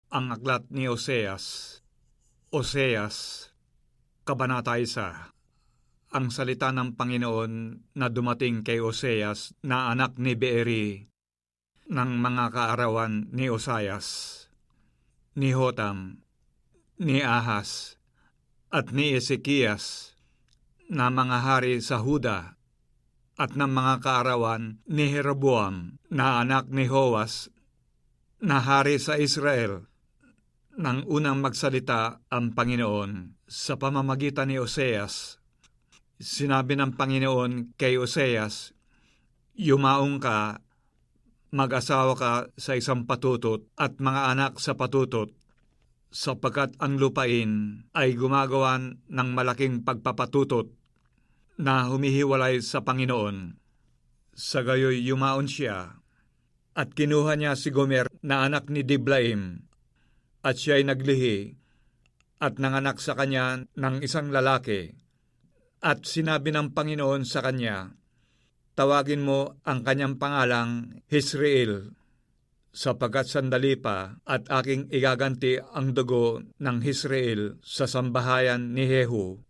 Ang aklat ni Oseas, Kabanata 1. Ang salita ng Panginoon na dumating kay Oseas na anak ni Beeri ng mga kaarawan ni Osias, ni Hotam, ni Ahas, at ni Ezekias na mga hari sa Huda, at ng mga kaarawan ni Jeroboam na anak ni Joas na hari sa Israel. Nang unang magsalita ang Panginoon sa pamamagitan ni Oseas, sinabi ng Panginoon kay Oseas, "Yumaong ka, mag-asawa ka sa isang patutot at mga anak sa patutot, sapagkat ang lupain ay gumagawa ng malaking pagpapatutot na humihiwalay sa Panginoon." Sa gayoy yumaon siya, at kinuha niya si Gomer na anak ni Diblaim, at siya'y naglihi, at nanganak sa kanya ng isang lalaki. At sinabi ng Panginoon sa kanya, "Tawagin mo ang kanyang pangalang Jezreel, sapagkat sandali pa at aking igaganti ang dugo ng Jezreel sa sambahayan ni Jehu,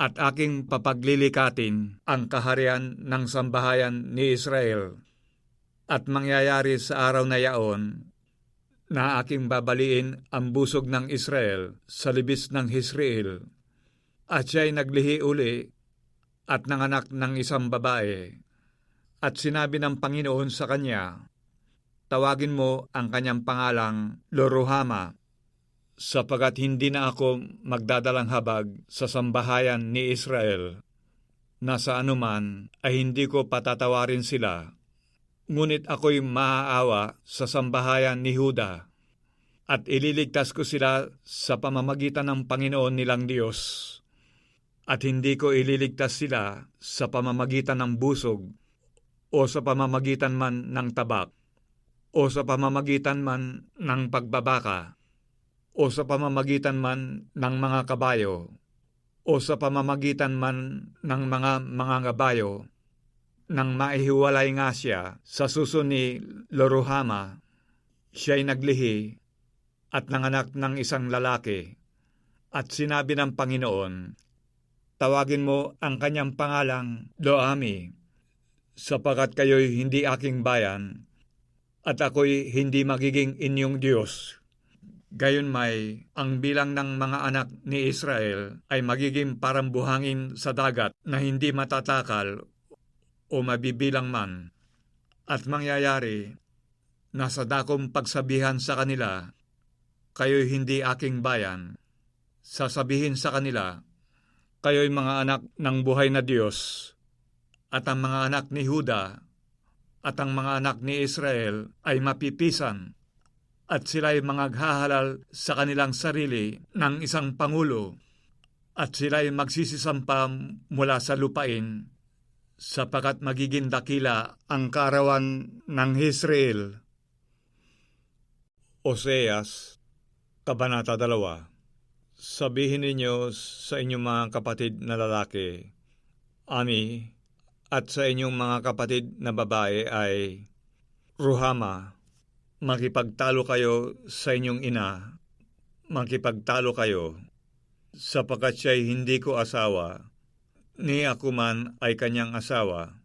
at aking papaglilikatin ang kaharian ng sambahayan ni Israel. At mangyayari sa araw na yaon na aking babaliin ang busog ng Israel sa libis ng Jezreel." At siya'y naglihi uli at nanganak ng isang babae. At sinabi ng Panginoon sa kanya, "Tawagin mo ang kanyang pangalang Loruhama, sapagkat hindi na ako magdadalang habag sa sambahayan ni Israel, na sa anuman ay hindi ko patatawarin sila. Ngunit ako'y maaawa sa sambahayan ni Huda, at ililigtas ko sila sa pamamagitan ng Panginoon nilang Diyos. At hindi ko ililigtas sila sa pamamagitan ng busog, o sa pamamagitan man ng tabak, o sa pamamagitan man ng pagbabaka, o sa pamamagitan man ng mga kabayo, o sa pamamagitan man ng mga ngabayo, nang maihiwalay nga siya sa suso ni Loruhama. Siya'y naglihi at nanganak ng isang lalaki. At sinabi ng Panginoon, "Tawagin mo ang kanyang pangalang Loami, sapagkat kayo'y hindi aking bayan, at ako'y hindi magiging inyong Diyos." Gayunmay, ang bilang ng mga anak ni Israel ay magiging parang buhangin sa dagat na hindi matatakal o mabibilang man. At mangyayari na sa dakong pagsabihan sa kanila, "Kayo'y hindi aking bayan," sasabihin sa kanila, "Kayo'y mga anak ng buhay na Diyos." At ang mga anak ni Huda at ang mga anak ni Israel ay mapipisan, at sila'y mangaghahalal sa kanilang sarili ng isang pangulo, at sila'y magsisisampa mula sa lupain, sapagkat magiging dakila ang kaarawan ng Jezreel. Oseas, Kabanata 2. Sabihin ninyo sa inyong mga kapatid na lalaki, Ami, at sa inyong mga kapatid na babae ay, Ruhama, makipagtalo kayo sa inyong ina, makipagtalo kayo, sapagkat siya'y hindi ko asawa, ni ako man ay kanyang asawa,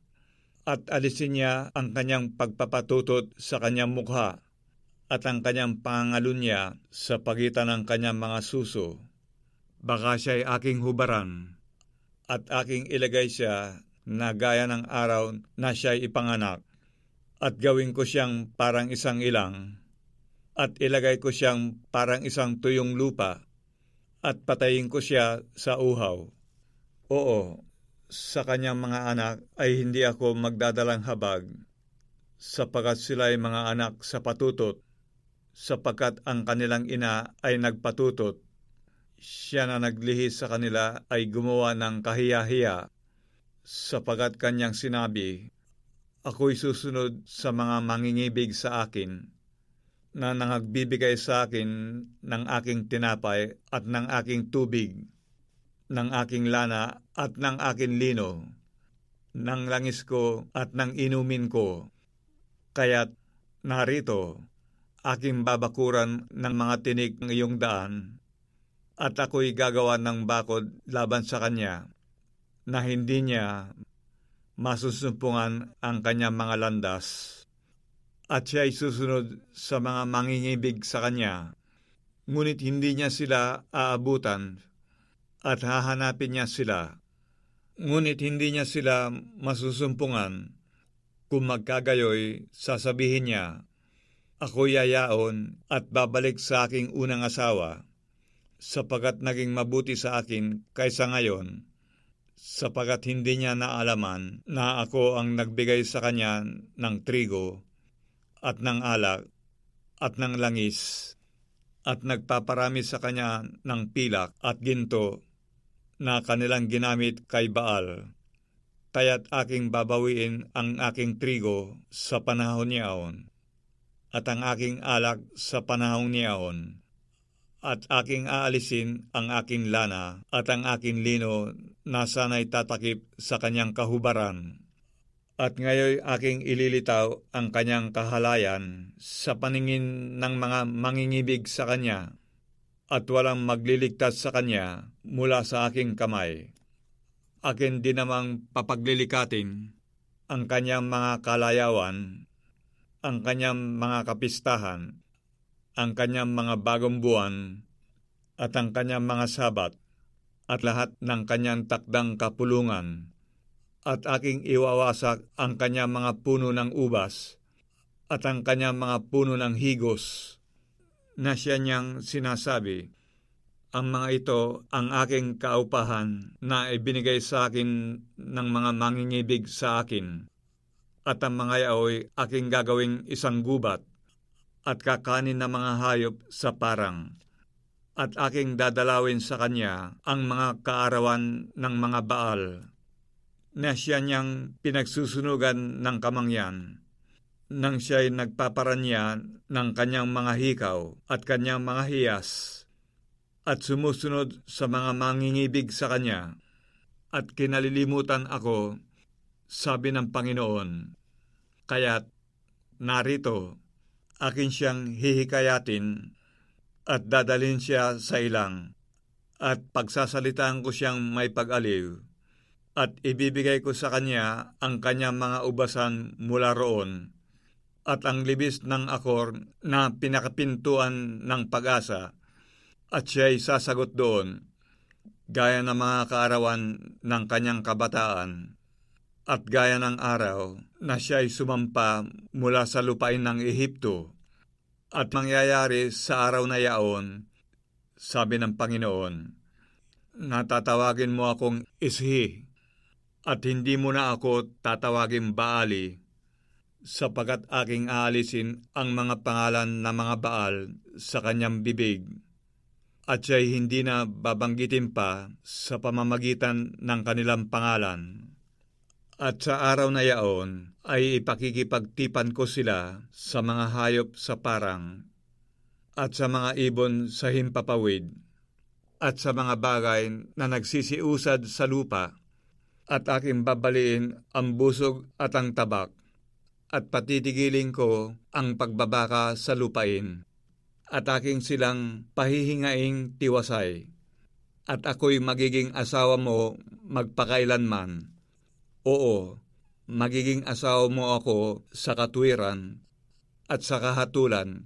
at alisin niya ang kanyang pagpapatutot sa kanyang mukha, at ang kanyang pangalunya sa pagitan ng kanyang mga suso. Baka siya'y aking hubaran, at aking ilagay siya na gaya ng araw na siya'y ipanganak, at gawin ko siyang parang isang ilang, at ilagay ko siyang parang isang tuyong lupa, at patayin ko siya sa uhaw. Oo, sa kanyang mga anak ay hindi ako magdadalang habag, sapagkat sila'y mga anak sa patutot, sapagkat ang kanilang ina ay nagpatutot. Siya na naglihi sa kanila ay gumawa ng kahiya-hiya, sapagkat kanyang sinabi, "Ako'y susunod sa mga mangingibig sa akin, na nangagbibigay sa akin ng aking tinapay at ng aking tubig, ng aking lana at ng aking lino, ng langis ko at ng inumin ko. Kaya't narito, aking babakuran ng mga tinik ng iyong daan, at ako'y gagawa ng bakod laban sa kanya, na hindi niya masusumpungan ang kanyang mga landas. At siya'y susunod sa mga mangingibig sa kanya, ngunit hindi niya sila aabutan, at hahanapin niya sila, ngunit hindi niya sila masusumpungan. Kung magkagayoy, sasabihin niya, ako'y yayaon at babalik sa aking unang asawa, sapagat naging mabuti sa akin kaysa ngayon, sapagat hindi niya naalaman na ako ang nagbigay sa kanya ng trigo at ng alak at ng langis, at nagpaparami sa kanya ng pilak at ginto na kanilang ginamit kay Baal. Kaya't aking babawiin ang aking trigo sa panahon niyaon, at ang aking alak sa panahon niyaon, at aking aalisin ang aking lana at ang aking lino na sana'y tatakip sa kanyang kahubaran. At ngayon aking ililitaw ang kanyang kahalayan sa paningin ng mga mangingibig sa kanya, at walang magliligtas sa kanya mula sa aking kamay. Akin din namang papaglilikatin ang kanyang mga kalayawan, ang kanyang mga kapistahan, ang kanyang mga bagong buwan, at ang kanyang mga sabat, at lahat ng kanyang takdang kapulungan. At aking iwawasak ang kanyang mga puno ng ubas, at ang kanyang mga puno ng higos, na siya niyang sinasabi, ang mga ito ang aking kaupahan na ibinigay sa akin ng mga mangingibig sa akin, at ang mga yaoy aking gagawing isang gubat, at kakanin ng mga hayop sa parang, at aking dadalawin sa kanya ang mga kaarawan ng mga Baal, na siya niyang pinagsusunugan ng kamangyan, nang siya'y nagpaparanya ng kanyang mga hikaw at kanyang mga hiyas, at sumusunod sa mga mangingibig sa kanya, at kinalilimutan ako, sabi ng Panginoon. Kaya't narito, akin siyang hihikayatin, at dadalhin siya sa ilang, at pagsasalitaan ko siyang may pag-aliw, at ibibigay ko sa kanya ang kanyang mga ubasan mula roon, at ang libis ng akor na pinakapintuan ng pag-asa, at siya'y sasagot doon, gaya ng mga kaarawan ng kanyang kabataan, at gaya ng araw na siya'y sumampa mula sa lupain ng Ehipto. At mangyayari sa araw na yaon, sabi ng Panginoon, natatawagin mo akong Ishi, at hindi mo na ako tatawagin Baali, sapagat aking aalisin ang mga pangalan ng mga Baal sa kanyang bibig, at siya'y hindi na babanggitin pa sa pamamagitan ng kanilang pangalan. At sa araw na yaon ay ipakikipagtipan ko sila sa mga hayop sa parang, at sa mga ibon sa himpapawid, at sa mga bagay na nagsisiusad sa lupa, at aking babaliin ang busog at ang tabak, at patitigilin ko ang pagbabaka sa lupain, at aking silang pahihingaing tiwasay, at ako'y magiging asawa mo magpakailanman. Oo, magiging asawa mo ako sa katwiran, at sa kahatulan,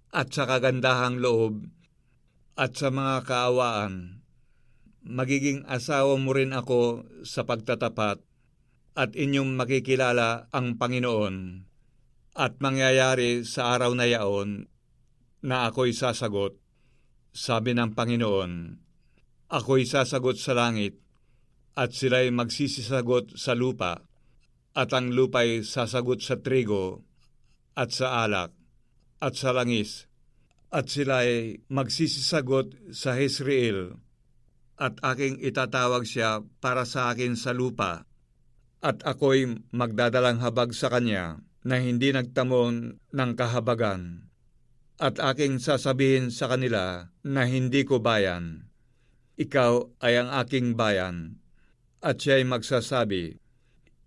at sa kagandahang loob, at sa mga kaawaan. Magiging asawa mo rin ako sa pagtatapat, at inyong makikilala ang Panginoon. At mangyayari sa araw na yaon na ako'y sasagot, sabi ng Panginoon. Ako'y sasagot sa langit, at sila'y magsisisagot sa lupa, at ang lupa'y sasagot sa trigo, at sa alak, at sa langis, at sila'y magsisisagot sa Jezreel, at aking itatawag siya para sa akin sa lupa, at ako'y magdadalang habag sa kanya na hindi nagtamon ng kahabagan, at aking sasabihin sa kanila na hindi ko bayan. Ikaw ay ang aking bayan, at siya'y magsasabi,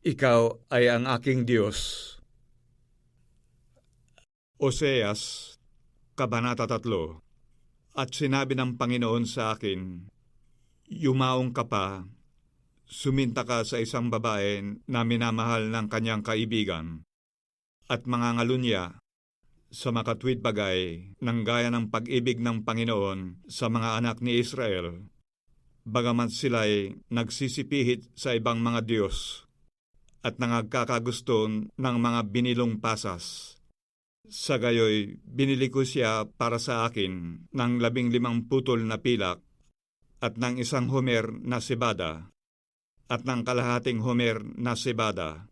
ikaw ay ang aking Diyos. Oseas, Kabanata 3. At sinabi ng Panginoon sa akin, yumaong ka pa, suminta ka sa isang babae na minamahal ng kanyang kaibigan, at mangangalunya sa makatwid bagay ng gaya ng pag-ibig ng Panginoon sa mga anak ni Israel, bagamat sila'y nagsisipihit sa ibang mga Diyos at nangagkakagusto ng mga binilong pasas. Sa gayoy, binili ko siya para sa akin ng 15 putol na pilak at ng 1 homer na sibada at ng kalahating homer na sibada.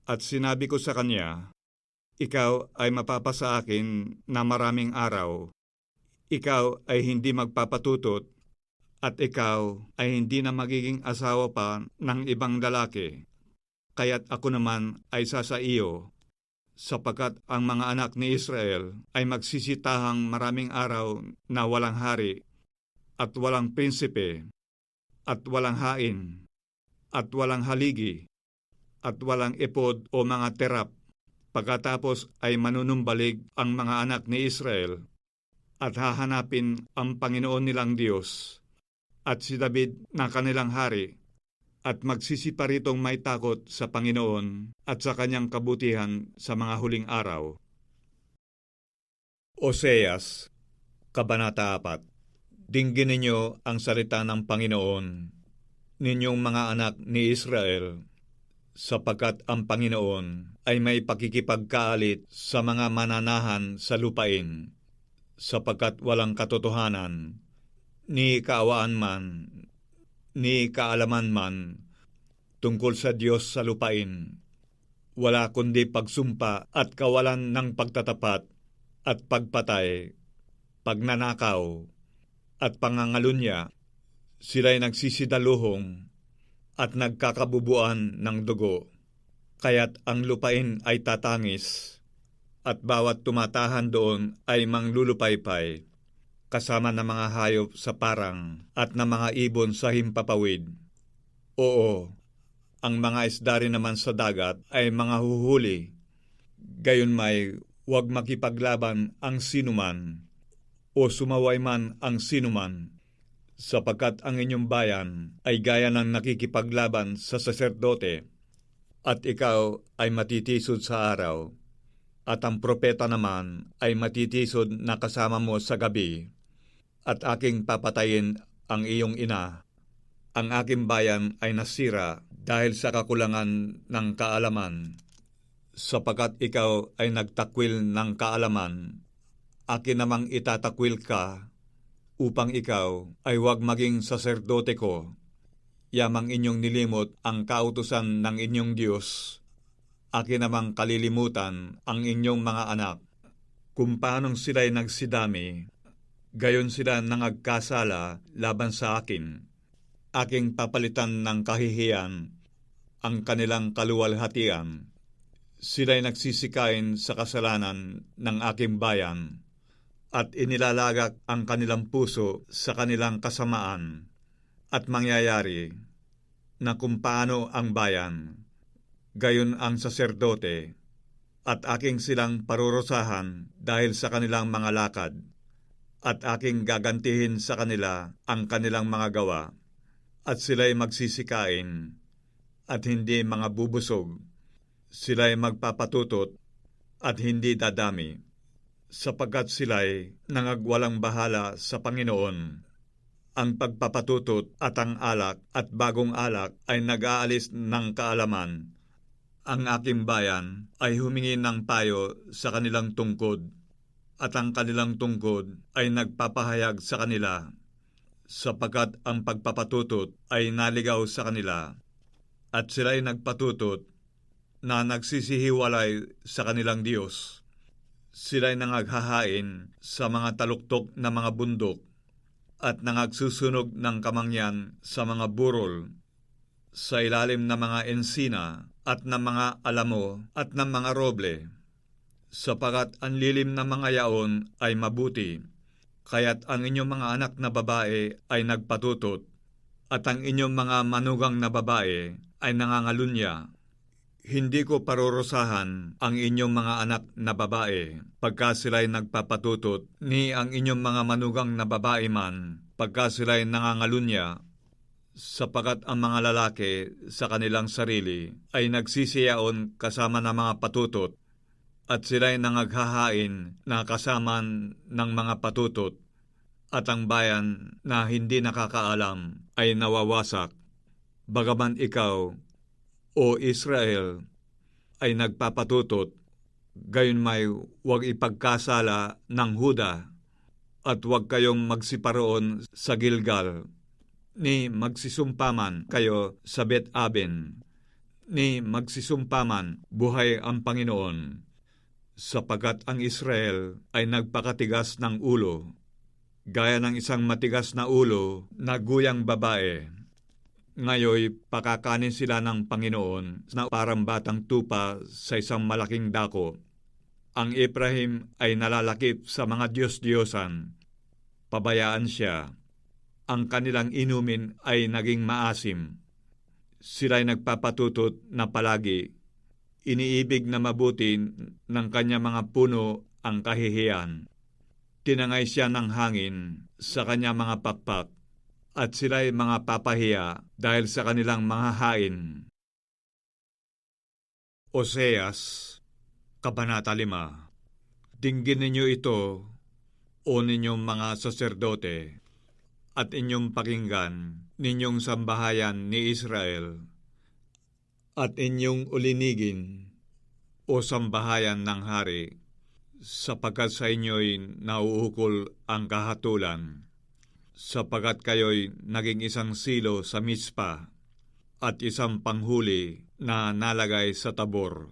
At sinabi ko sa kanya, ikaw ay mapapasa akin na maraming araw. Ikaw ay hindi magpapatutot at ikaw ay hindi na magiging asawa pa ng ibang lalaki. Kaya't ako naman ay sasa iyo, sapagkat ang mga anak ni Israel ay magsisitahang maraming araw na walang hari, at walang prinsipe, at walang hain, at walang haligi, at walang ipod o mga terap. Pagkatapos ay manunumbalig ang mga anak ni Israel at hahanapin ang Panginoon nilang Diyos at si David na kanilang hari at magsisiparitong may takot sa Panginoon at sa kanyang kabutihan sa mga huling araw. Oseas, Kabanata 4. Dinggin ninyo ang salita ng Panginoon, ninyong mga anak ni Israel, sapagkat ang Panginoon ay may pakikipagkaalit sa mga mananahan sa lupain, sapagkat walang katotohanan, ni kaawaan man, ni kaalaman man, tungkol sa Diyos sa lupain. Wala kundi pagsumpa at kawalan ng pagtatapat at pagpatay, pagnanakaw, at pangangalunya. Sila'y nagsisidaluhong at nagkakabubuan ng dugo. Kaya't ang lupain ay tatangis, at bawat tumatahan doon ay manglulupaypay, kasama ng mga hayop sa parang at ng mga ibon sa himpapawid. Oo, ang mga isda rin naman sa dagat ay mga huhuli. Gayon may huwag makipaglaban ang sinuman, o sumaway man ang sinuman, sapagkat ang inyong bayan ay gaya ng nakikipaglaban sa saserdote, at ikaw ay matitisod sa araw, at ang propeta naman ay matitisod na kasama mo sa gabi, at aking papatayin ang iyong ina. Ang aking bayan ay nasira dahil sa kakulangan ng kaalaman, sapagkat ikaw ay nagtakwil ng kaalaman. Akin namang itatakwil ka, upang ikaw ay huwag maging saserdote ko. Yamang inyong nilimot ang kautusan ng inyong Diyos. Akin namang kalilimutan ang inyong mga anak. Kung paanong sila'y nagsidami, gayon sila nangagkasala laban sa akin. Aking papalitan ng kahihiyan ang kanilang kaluwalhatian. Sila'y nagsisikain sa kasalanan ng aking bayan, at inilalagak ang kanilang puso sa kanilang kasamaan. At mangyayari na kung paano ang bayan, gayon ang saserdote, at aking silang parurusahan dahil sa kanilang mga lakad, at aking gagantihin sa kanila ang kanilang mga gawa, at sila'y magsisikain, at hindi mga bubusog, sila'y magpapatutot, at hindi dadami, sapagkat sila'y nangagwalang bahala sa Panginoon. Ang pagpapatutot at ang alak at bagong alak ay nag-aalis ng kaalaman. Ang aking bayan ay humingi ng payo sa kanilang tungkod, at ang kanilang tungkod ay nagpapahayag sa kanila, sapagkat ang pagpapatutot ay naligaw sa kanila, at sila'y nagpatutot na nagsisihiwalay sa kanilang Diyos. Sila'y nangaghahain sa mga taluktok na mga bundok, at nangagsusunog ng kamangyan sa mga burol, sa ilalim ng mga ensina at ng mga alamo at ng mga roble, sapagkat ang lilim ng mga yaon ay mabuti, kaya't ang inyong mga anak na babae ay nagpatutot, at ang inyong mga manugang na babae ay nangangalunya. Hindi ko parurusahan ang inyong mga anak na babae pagka sila'y nagpapatutot, ni ang inyong mga manugang na babae man pagka sila'y nangangalunya, sapagat ang mga lalaki sa kanilang sarili ay nagsisiyaon kasama ng mga patutot, at sila'y nangaghahain na kasama ng mga patutot, at ang bayan na hindi nakakaalam ay nawawasak. Bagaman ikaw, o Israel, ay nagpapatutot, gayon may huwag ipagkasala ng Huda, at huwag kayong magsiparoon sa Gilgal, ni magsisumpaman kayo sa Bet-aben, ni magsisumpaman buhay ang Panginoon, sapagat ang Israel ay nagpakatigas ng ulo, gaya ng isang matigas na ulo na guyang babae. Ngayoy pakakanin sila ng Panginoon na parang batang tupa sa isang malaking dako. Ang Ephraim ay nalalakip sa mga Diyos-Diyosan. Pabayaan siya. Ang kanilang inumin ay naging maasim. Sila'y nagpapatutot na palagi. Iniibig na mabuti ng kanya mga puno ang kahihiyan. Tinangay siya ng hangin sa kanya mga pakpak, at sila'y mga papahiya dahil sa kanilang mga hain. Oseas, Kabanata 5. Dinggin ninyo ito, o ninyong mga saserdote, at inyong pakinggan, ninyong sambahayan ni Israel, at inyong ulinigin, o sambahayan ng hari, sapagkat sa inyo'y nauukol ang kahatulan, sapagat kayo'y naging isang silo sa Mispa at isang panghuli na nalagay sa Tabor.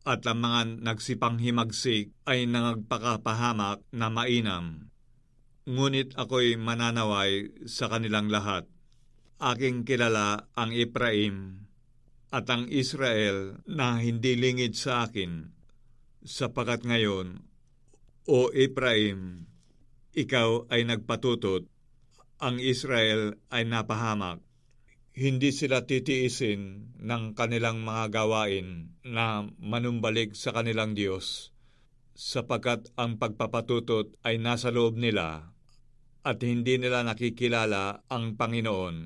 At ang mga nagsipanghimagsik ay nangagpakapahamak na mainam. Ngunit ako'y mananaway sa kanilang lahat. Aking kilala ang Ephraim at ang Israel na hindi lingid sa akin, sapagat ngayon, o Ephraim, ikaw ay nagpatutot, ang Israel ay napahamak. Hindi sila titiisin ng kanilang mga gawain na manumbalik sa kanilang Diyos, sapagkat ang pagpapatutot ay nasa loob nila at hindi nila nakikilala ang Panginoon.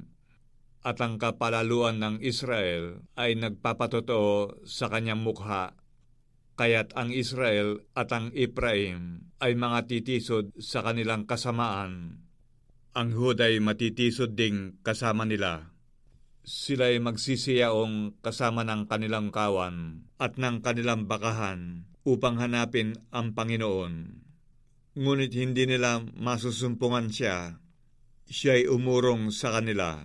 At ang kapalaluan ng Israel ay nagpapatotoo sa kanyang mukha, kaya't ang Israel at ang Ephraim ay mga titisod sa kanilang kasamaan. Ang Huda'y matitisod ding kasama nila. Sila'y magsisiyaong kasama ng kanilang kawan at ng kanilang bakahan upang hanapin ang Panginoon. Ngunit hindi nila masusumpungan siya. Siya'y umurong sa kanila.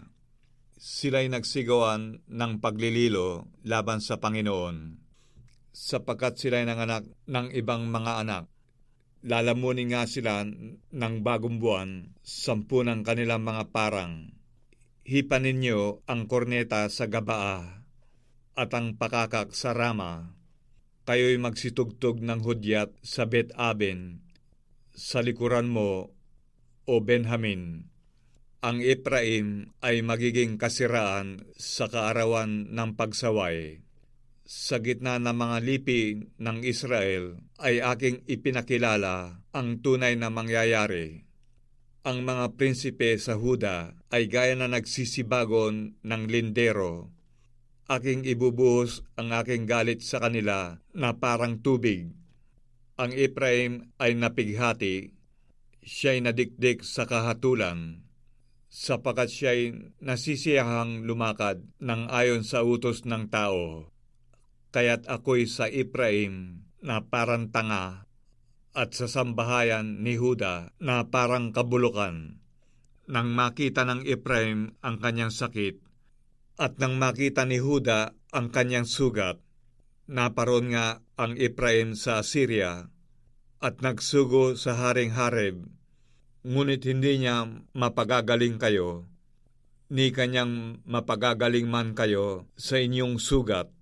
Sila'y nagsigawan ng paglililo laban sa Panginoon, sapagkat sila'y nanganak ng ibang mga anak. Lalamunin nga sila ng bagong buwan, 10 ng kanilang mga parang. Hipan ninyo ang korneta sa Gabaa at ang pakakak sa Rama. Kayo'y magsitugtog ng hudyat sa Bet-aben, sa likuran mo, o Benjamin. Ang Ephraim ay magiging kasiraan sa kaarawan ng pagsaway. Sa gitna ng mga lipi ng Israel ay aking ipinakilala ang tunay na mangyayari. Ang mga prinsipe sa Huda ay gaya na nagsisibagon ng lindero. Aking ibubuhos ang aking galit sa kanila na parang tubig. Ang Ephraim ay napighati, siya'y nadikdik sa kahatulan, sapagkat siya'y nasisiyahang lumakad ng ayon sa utos ng tao. Kaya't ako'y sa Ephraim na parang tanga, at sa sambahayan ni Huda na parang kabulukan. Nang makita ng Ephraim ang kanyang sakit, at nang makita ni Huda ang kanyang sugat, naparoon nga ang Ephraim sa Assyria, at nagsugo sa Haring Hareb, ngunit hindi niya mapagagaling kayo, ni kanyang mapagagaling man kayo sa inyong sugat,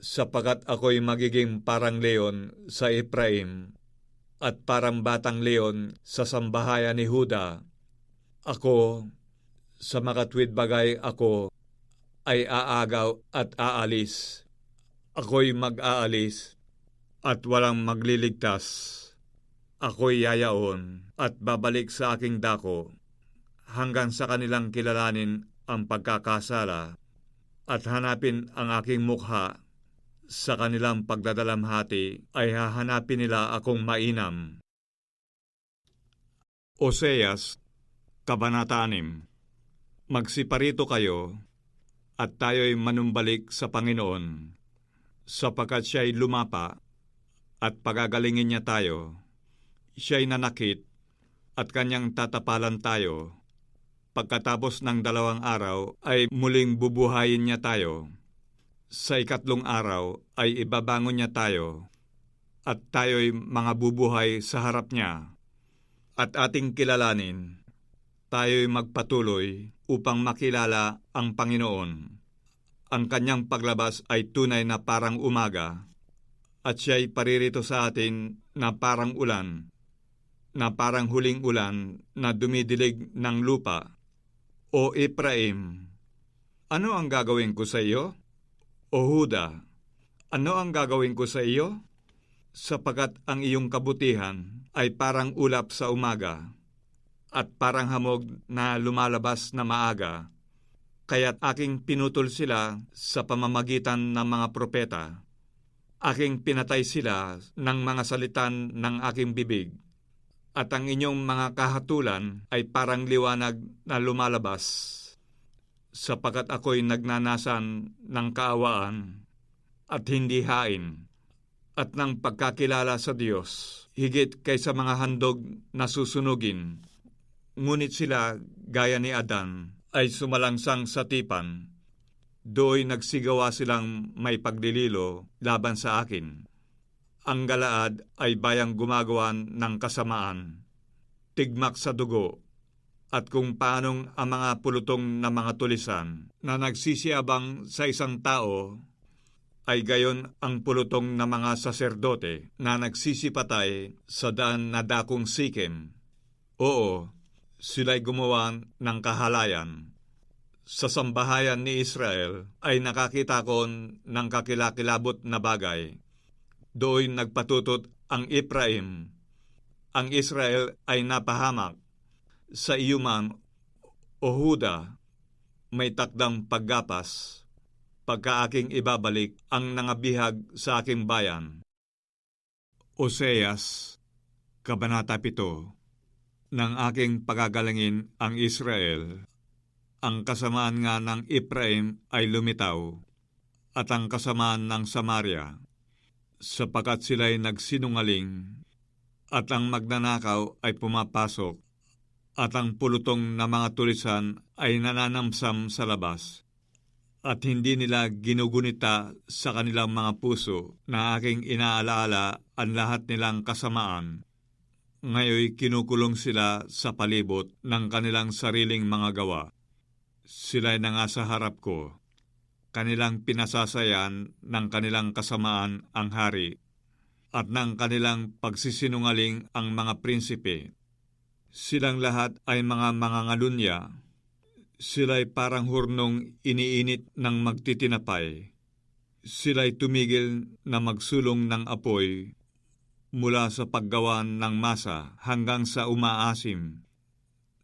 sapagat ako'y magiging parang leon sa Ephraim at parang batang leon sa sambahayan ni Huda. Ako, sa makatwid bagay ako, ay aagaw at aalis, Ako'y mag-aalis at walang magliligtas. Ako'y yayaon at babalik sa aking dako hanggang sa kanilang kilalanin ang pagkakasala at hanapin ang aking mukha. Sa kanilang pagdadalamhati ay hahanapin nila akong mainam. Oseas, Kabanata 6. Magsiparito kayo at tayo'y manumbalik sa Panginoon, sapagkat siya'y lumapa at pagagalingin niya tayo. Siya'y nanakit at kanyang tatapalan tayo. Pagkatapos ng 2 araw ay muling bubuhayin niya tayo. Sa 3 araw ay ibabangon niya tayo at tayo'y mga bubuhay sa harap niya. At ating kilalanin, tayo'y magpatuloy upang makilala ang Panginoon. Ang kanyang paglabas ay tunay na parang umaga, at siya'y paririto sa atin na parang ulan, na parang huling ulan na dumidilig ng lupa. O Ephraim, ano ang gagawin ko sa iyo? O Huda, ano ang gagawin ko sa iyo? Sapagkat ang iyong kabutihan ay parang ulap sa umaga, at parang hamog na lumalabas na maaga. Kaya't aking pinutol sila sa pamamagitan ng mga propeta. Aking pinatay sila ng mga salitan ng aking bibig. At ang inyong mga kahatulan ay parang liwanag na lumalabas. Sapagkat ako'y nagnanasan ng kaawaan at hindi hain, at ng pagkakilala sa Diyos, higit kaysa mga handog na susunugin. Ngunit sila, gaya ni Adan, ay sumalangsang sa tipan. Do'y nagsigawa silang may pagdililo laban sa akin. Ang Galaad ay bayang gumagawan ng kasamaan, tigmak sa dugo, at kung paanong ang mga pulutong na mga tulisan na nagsisiyabang sa isang tao, ay gayon ang pulutong na mga saserdote na nagsisipatay sa daan na dakong Sikem. Oo, sila'y gumawa ng kahalayan. Sa sambahayan ni Israel ay nakakita ko ng kakilakilabot na bagay. Doon nagpatutot ang Ephraim. Ang Israel ay napahamak. Sa iyo man, O Huda, may takdang paggapas, pagka aking ibabalik ang nangabihag sa aking bayan. Oseas, Kabanata 7. Nang aking pagagalangin ang Israel, ang kasamaan nga ng Ephraim ay lumitaw, at ang kasamaan ng Samaria, sapagkat sila'y nagsinungaling, at ang magnanakaw ay pumapasok, at ang pulutong na mga tulisan ay nananamsam sa labas, at hindi nila ginugunita sa kanilang mga puso na aking inaalaala ang lahat nilang kasamaan. Ngayoy kinukulong sila sa palibot ng kanilang sariling mga gawa. Sila'y nangasa harap ko. Kanilang pinasasayan ng kanilang kasamaan ang hari, at ng kanilang pagsisinungaling ang mga prinsipe. Silang lahat ay mga mangangalunya. Sila'y parang hurnong iniinit ng magtitinapay. Sila'y tumigil na magsulong ng apoy mula sa paggawa ng masa hanggang sa umaasim.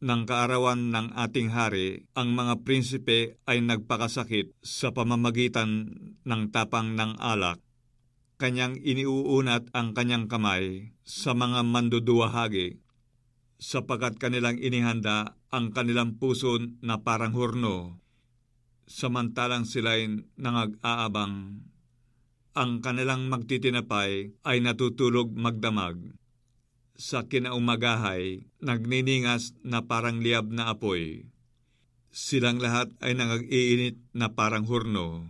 Nang kaarawan ng ating hari, ang mga prinsipe ay nagpakasakit sa pamamagitan ng tapang ng alak. Kanyang iniuunat ang kanyang kamay sa mga manduduwahagi, sapagkat kanilang inihanda ang kanilang puso na parang hurno, samantalang sila'y nangag-aabang. Ang kanilang magtitinapay ay natutulog magdamag. Sa kinaumagahay, nagniningas na parang liyab na apoy. Silang lahat ay nangag-iinit na parang hurno,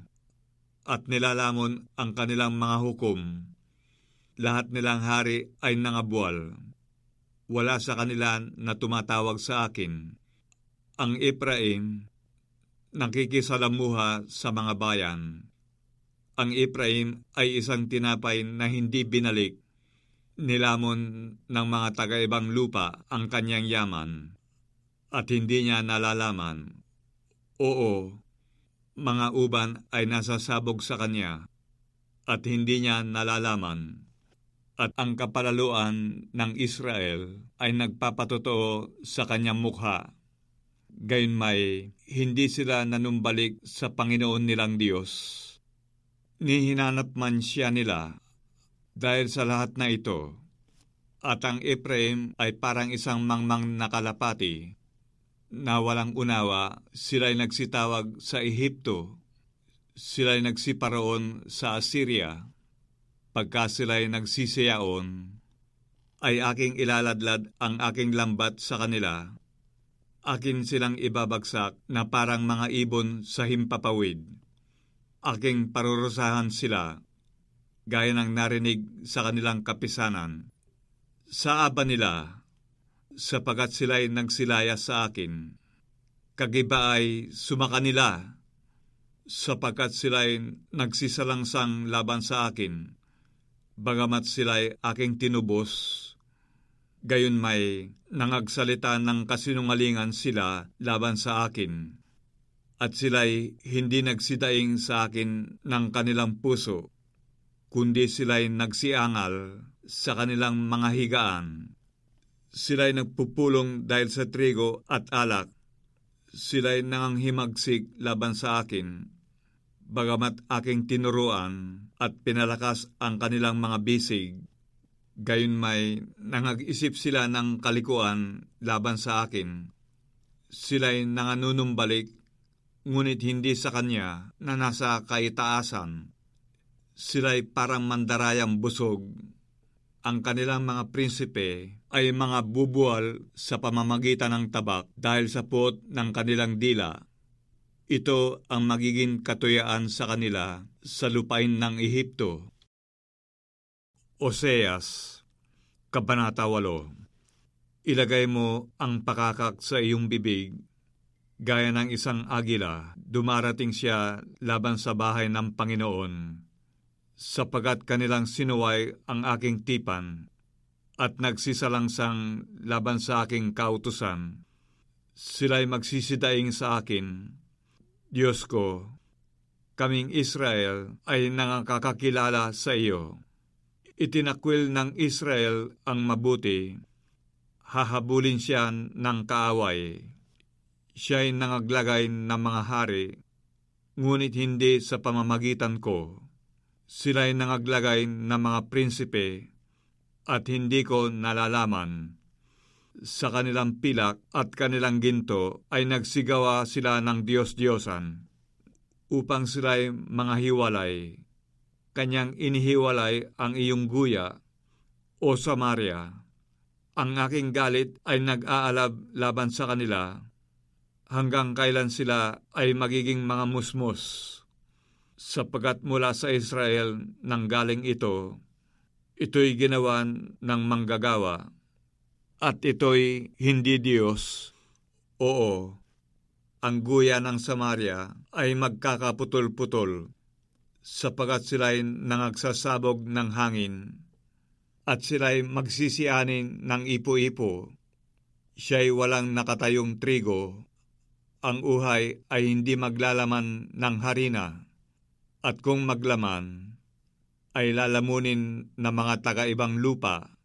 at nilalamon ang kanilang mga hukom. Lahat nilang hari ay nangabual. Wala sa kanila na tumatawag sa akin. Ang Ephraim, nakikisalamuha sa mga bayan. Ang Ephraim ay isang tinapay na hindi binalik. Nilamon ng mga taga-ibang lupa ang kanyang yaman, at hindi niya nalalaman. Oo, mga uban ay nasasabog sa kanya, at hindi niya nalalaman. At ang kapalaluan ng Israel ay nagpapatotoo sa kanyang mukha. Gayunmay, hindi sila nanumbalik sa Panginoon nilang Diyos. Nihinanap man siya nila dahil sa lahat na ito. At ang Ephraim ay parang isang mangmang nakalapati na walang unawa. Sila'y nagsitawag sa Ehipto. Sila'y nagsiparoon sa Assyria. Pagka sila'y nagsisiyaon, ay aking ilaladlad ang aking lambat sa kanila. Akin silang ibabagsak na parang mga ibon sa himpapawid. Aking parurusahan sila, gaya ng narinig sa kanilang kapisanan. Sa aba nila, sapagat sila'y nagsilaya sa akin. Kagiba ay sumaka nila, sapagkat sila'y nagsisalangsang laban sa akin. Bagamat sila'y aking tinubos, gayunmay nangagsalita ng kasinungalingan sila laban sa akin. At sila'y hindi nagsidaing sa akin ng kanilang puso, kundi sila'y nagsiangal sa kanilang mga higaan. Sila'y nagpupulong dahil sa trigo at alak. Sila'y nanganghimagsik laban sa akin, bagamat aking tinuruan at pinalakas ang kanilang mga bisig. Gayunmay nangag-isip sila ng kalikuan laban sa akin. Sila'y nanganunumbalik, ngunit hindi sa kanya na nasa kaitaasan. Sila'y parang mandarayang busog. Ang kanilang mga prinsipe ay mga bubuwal sa pamamagitan ng tabak dahil sa puot ng kanilang dila. Ito ang magiging katuyaan sa kanila sa lupain ng Ehipto. Oseas, Kabanata 8. Ilagay mo ang pakakak sa iyong bibig, gaya ng isang agila, dumarating siya laban sa bahay ng Panginoon, sapagat kanilang sinuway ang aking tipan, at nagsisalangsang laban sa aking kautusan. Sila'y magsisidaing sa akin, Diyos ko, kaming Israel ay nangakakilala sa iyo. Itinakwil ng Israel ang mabuti, hahabulin siya ng kaaway. Siya'y nangaglagay ng mga hari, ngunit hindi sa pamamagitan ko. Sila'y nangaglagay ng mga prinsipe, at hindi ko nalalaman. Sa kanilang pilak at kanilang ginto ay nagsigawa sila ng Diyos-Diyosan, upang sila'y mga hiwalay. Kanyang inihiwalay ang iyong guya, o Samaria. Ang aking galit ay nag-aalab laban sa kanila, hanggang kailan sila ay magiging mga musmos, sapagkat mula sa Israel nanggaling ito. Ito'y ginawan ng manggagawa, at ito'y hindi Diyos. Oo, ang guya ng Samaria ay magkakaputol-putol, sapagkat sila'y nangagsasabog ng hangin, at sila'y magsisianin ng ipo-ipo. Siya'y walang nakatayong trigo, ang uhay ay hindi maglalaman ng harina, at kung maglaman, ay lalamunin ng mga taga-ibang lupa.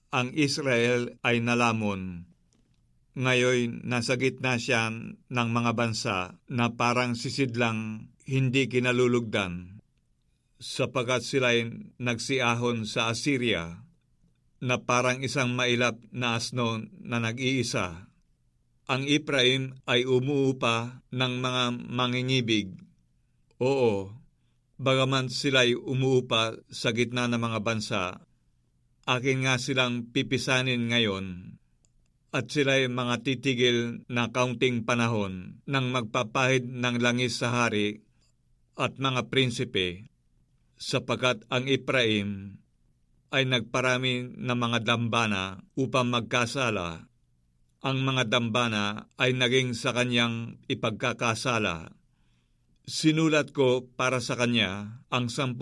Ang Israel ay nalamon. Ngayon nasa gitna siya ng mga bansa na parang sisidlang hindi kinalulugdan, sapagkat sila'y nagsiahon sa Assyria, na parang isang mailap na asno na nag-iisa. Ang Ephraim ay umuupa ng mga mangingibig. Oo, bagaman sila'y umuupa sa gitna ng mga bansa, akin nga silang pipisanin ngayon, at sila'y mga titigil na kaunting panahon nang magpapahid ng langis sa hari at mga prinsipe, sapagkat ang Ephraim ay nagparami ng mga dambana upang magkasala. Ang mga dambana ay naging sa kanyang ipagkakasala. Sinulat ko para sa kanya ang 10,000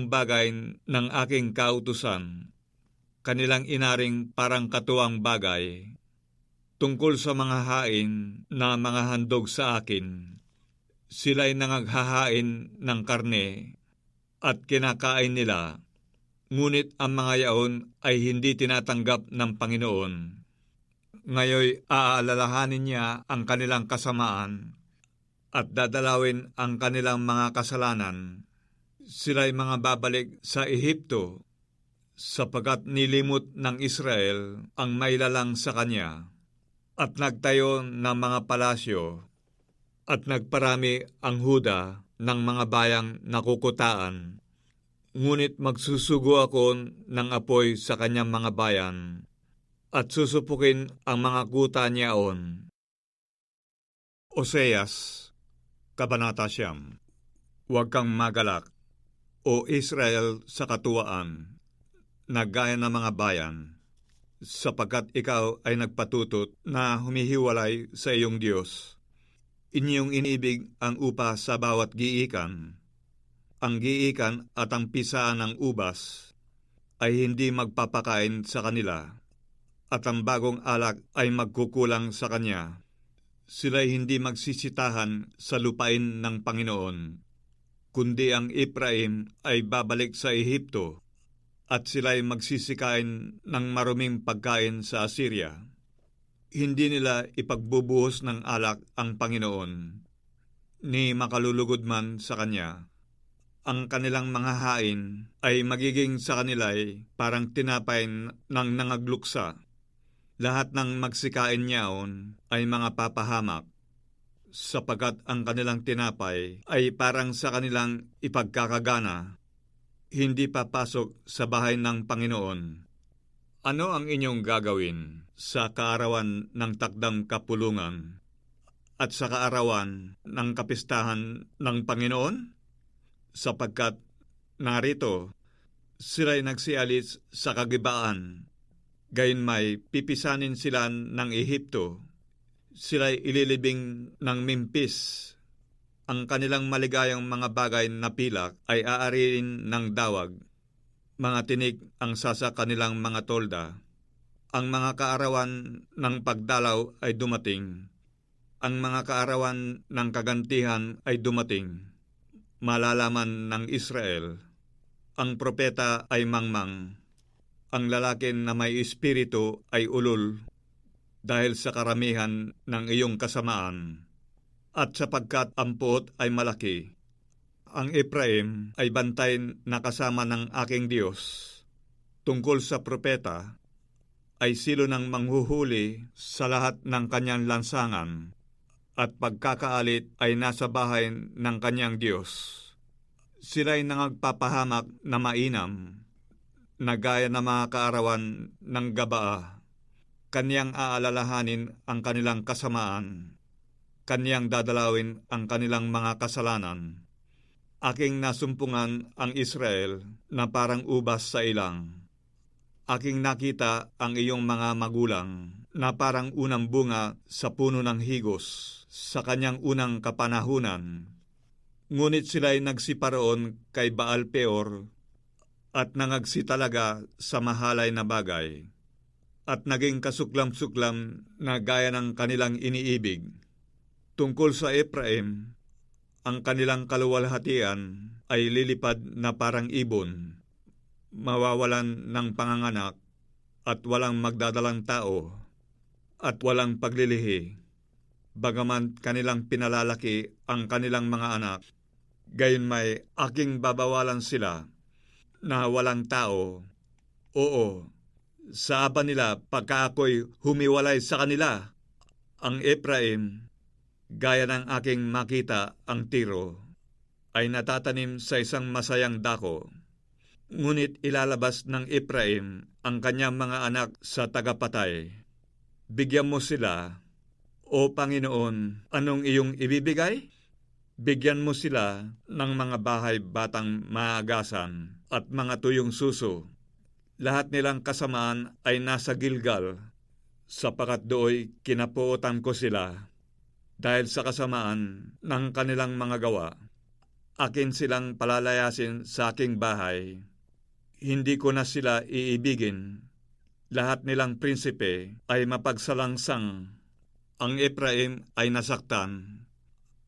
bagay ng aking kautusan, kanilang inaring parang katuwang bagay, tungkol sa mga hain na mga handog sa akin. Sila'y nangaghahain ng karne, at kinakain nila, ngunit ang mga yaon ay hindi tinatanggap ng Panginoon. Ngayon aalalahanin niya ang kanilang kasamaan at dadalawin ang kanilang mga kasalanan. Sila'y mga babalik sa Ehipto, sapagkat nilimot ng Israel ang mailalang sa kanya, at nagtayo ng mga palasyo, at nagparami ang Huda ng mga bayang nakukutaan. Ngunit magsusugo ako ng apoy sa kanyang mga bayan, at susupukin ang mga kuta niyaon. Oseas, Kabanata 9. Huwag kang magalak, O Israel, sa katuwaan, na gaya ng mga bayan, sapagkat ikaw ay nagpatutot na humihiwalay sa iyong Diyos. Inyong inibig ang upa sa bawat giikan. Ang giikan at ang pisaan ng ubas ay hindi magpapakain sa kanila, at ang bagong alak ay magkukulang sa kanya. Sila'y hindi magsisitahan sa lupain ng Panginoon, kundi ang Ephraim ay babalik sa Ehipto, at sila'y magsisikain ng maruming pagkain sa Assyria. Hindi nila ipagbubuhos ng alak ang Panginoon, ni makalulugod man sa Kanya. Ang kanilang mga hain ay magiging sa kanila'y parang tinapay ng nangagluksa. Lahat ng magsikain niyaon ay mga papahamak, sapagkat ang kanilang tinapay ay parang sa kanilang ipagkakagana, hindi papasok sa bahay ng Panginoon. Ano ang inyong gagawin sa kaarawan ng takdang kapulungan at sa kaarawan ng kapistahan ng Panginoon? Sapagkat narito, sila'y nagsialis sa kagibaan, gayon may pipisanin sila ng Ehipto, sila'y ililibing ng Memphis. Ang kanilang maligayang mga bagay na pilak ay aariin ng dawag. Mga tinik ang sasa kanilang mga tolda. Ang mga kaarawan ng pagdalaw ay dumating. Ang mga kaarawan ng kagantihan ay dumating. Malalaman ng Israel. Ang propeta ay mangmang. Ang lalaki na may espiritu ay ulol dahil sa karamihan ng iyong kasamaan, at sapagkat ang puot ay malaki. Ang Ephraim ay bantay na kasama ng aking Diyos. Tungkol sa propeta, ay silo ng manghuhuli sa lahat ng kanyang lansangan, at pagkakaalit ay nasa bahay ng kanyang Diyos. Sila'y nangagpapahamak na mainam, na gaya ng mga kaarawan ng Gabaa. Kaniyang aalalahanin ang kanilang kasamaan. Kaniyang dadalawin ang kanilang mga kasalanan. Aking nasumpungan ang Israel na parang ubas sa ilang. Aking nakita ang iyong mga magulang na parang unang bunga sa puno ng higos sa kanyang unang kapanahunan. Ngunit sila'y nagsiparoon kay Baal Peor at nangagsitalaga sa mahalay na bagay, at naging kasuklam-suklam na gaya ng kanilang iniibig. Tungkol sa Ephraim, ang kanilang kaluwalhatian ay lilipad na parang ibon, mawawalan ng panganganak, at walang magdadalang tao, at walang paglilihi. Bagaman kanilang pinalalaki ang kanilang mga anak, gayon may aking babawalan sila na walang tao. Oo, sa aba nila pagka ako'y humiwalay sa kanila. Ang Ephraim, gaya ng aking makita ang Tiro, ay natatanim sa isang masayang dako. Ngunit ilalabas ng Ephraim ang kanyang mga anak sa tagapatay. Bigyan mo sila, O Panginoon, anong iyong ibibigay? Bigyan mo sila ng mga bahay batang maagasan at mga tuyong suso. Lahat nilang kasamaan ay nasa Gilgal, sapagkat do'y kinapuotan ko sila. Dahil sa kasamaan ng kanilang mga gawa, akin silang palalayasin sa aking bahay. Hindi ko na sila iibigin. Lahat nilang prinsipe ay mapagsalangsang. Ang Ephraim ay nasaktan.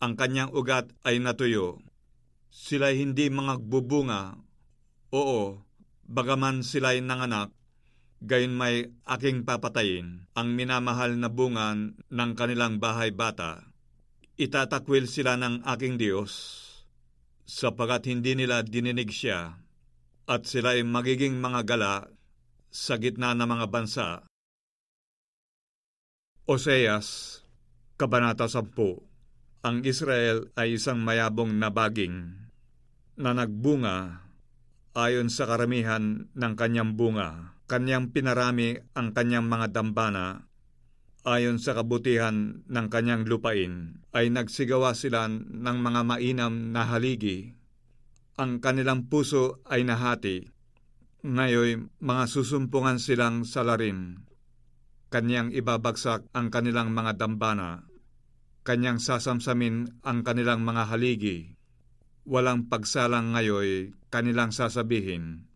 Ang kanyang ugat ay natuyo. Sila'y hindi mangagbubunga, oo, bagaman sila'y nanganak, gayon may aking papatayin ang minamahal na bunga ng kanilang bahay bata. Itatakwil sila ng aking Diyos, sapagat hindi nila dininig siya, at sila'y magiging mga gala sa gitna ng mga bansa. Oseas, Kabanata 10. Ang Israel ay isang mayabong na baging na nagbunga ayon sa karamihan ng kanyang bunga. Kanyang pinarami ang kanyang mga dambana ayon sa kabutihan ng kanyang lupain. Ay nagsigawa sila ng mga mainam na haligi. Ang kanilang puso ay nahati. Ngayon, mga susumpungan silang salarin. Kanyang ibabagsak ang kanilang mga dambana. Kanyang sasamsamin ang kanilang mga haligi. Walang pagsalang ngayon, kanilang sasabihin,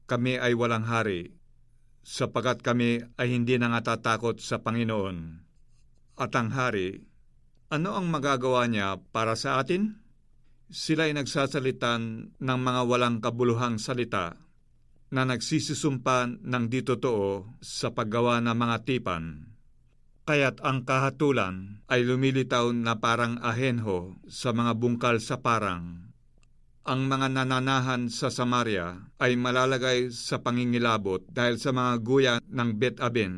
kami ay walang hari, sapagat kami ay hindi nangatatakot sa Panginoon. At ang hari, ano ang magagawa niya para sa atin? Sila'y nagsasalitan ng mga walang kabuluhang salita, na nagsisusumpa ng di totoo sa paggawa ng mga tipan. Kaya't ang kahatulan ay lumilitaw na parang ahenho sa mga bungkal sa parang. Ang mga nananahan sa Samaria ay malalagay sa pangingilabot dahil sa mga guya ng Bet-aben,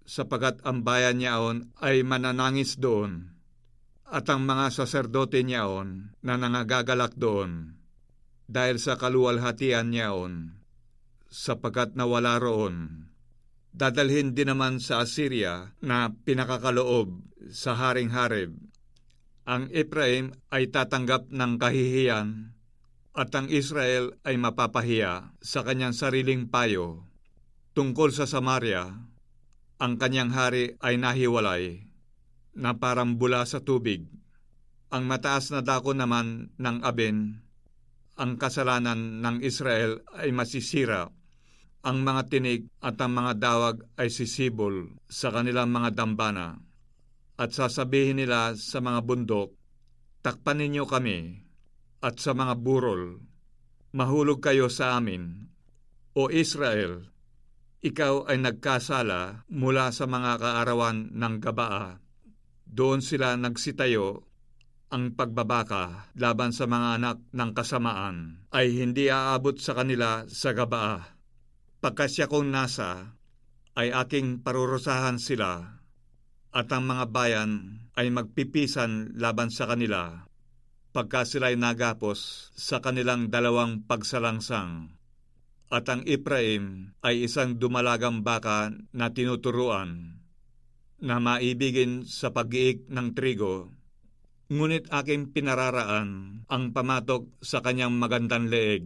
sapagat ang bayan niyaon ay mananangis doon, at ang mga saserdote niyaon na nangagagalak doon, dahil sa kaluwalhatian niyaon, sapagat nawala roon. Dadalhin din naman sa Assyria na pinakakaloob sa Haring Hareb. Ang Ephraim ay tatanggap ng kahihiyan at ang Israel ay mapapahiya sa kanyang sariling payo. Tungkol sa Samaria, ang kanyang hari ay nahiwalay na parang bula sa tubig. Ang mataas na dako naman ng Aben, ang kasalanan ng Israel ay masisira. Ang mga tinig at ang mga dawag ay sisibol sa kanilang mga dambana. At sasabihin nila sa mga bundok, takpan ninyo kami, at sa mga burol, mahulog kayo sa amin. O Israel, ikaw ay nagkasala mula sa mga kaarawan ng Gabaa. Doon sila nagsitayo. Ang pagbabaka laban sa mga anak ng kasamaan ay hindi aabot sa kanila sa Gabaa. Pagkasya kong nasa, ay aking parurusahan sila, at ang mga bayan ay magpipisan laban sa kanila, pagka sila'y nagapos sa kanilang dalawang pagsalangsang. At ang Ephraim ay isang dumalagang baka na tinuturuan, na maibigin sa pag-iik ng trigo, ngunit aking pinararaan ang pamatok sa kanyang magandang leeg.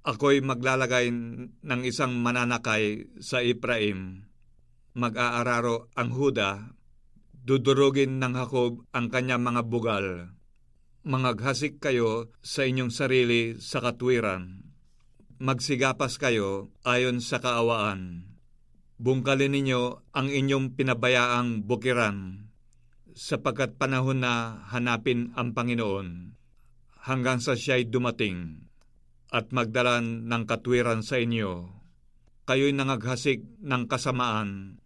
Ako'y maglalagay ng isang mananakay sa Ephraim. Mag-aararo ang Huda, dudurugin ng Jacob ang kanyang mga bugal. Mangaghasik kayo sa inyong sarili sa katwiran. Magsigapas kayo ayon sa kaawaan. Bungkalin ninyo ang inyong pinabayaang bukiran, sapagkat panahon na hanapin ang Panginoon, hanggang sa siya'y dumating at magdalan ng katwiran sa inyo. Kayo'y nangaghasik ng kasamaan,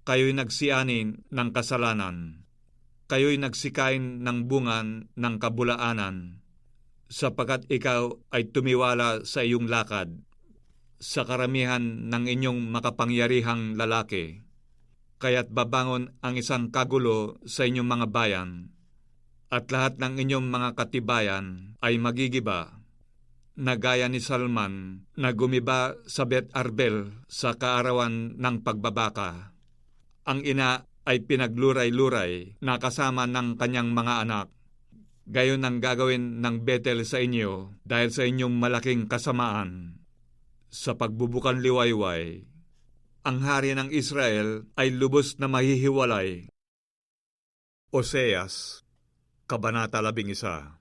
kayo'y nagsianin ng kasalanan, kayo'y nagsikain ng bungan ng kabulaanan, sapagkat ikaw ay tumiwala sa iyong lakad, sa karamihan ng inyong makapangyarihang lalaki. Kaya't babangon ang isang kagulo sa inyong mga bayan, at lahat ng inyong mga katibayan ay magigiba, na gaya ni Salman na gumiba sa Bet-arbel sa kaarawan ng pagbabaka. Ang ina ay pinagluray-luray na kasama ng kanyang mga anak. Gayon ang gagawin ng Betel sa inyo dahil sa inyong malaking kasamaan. Sa pagbubukan liwayway, ang hari ng Israel ay lubos na mahihiwalay. Oseas, Kabanata 11.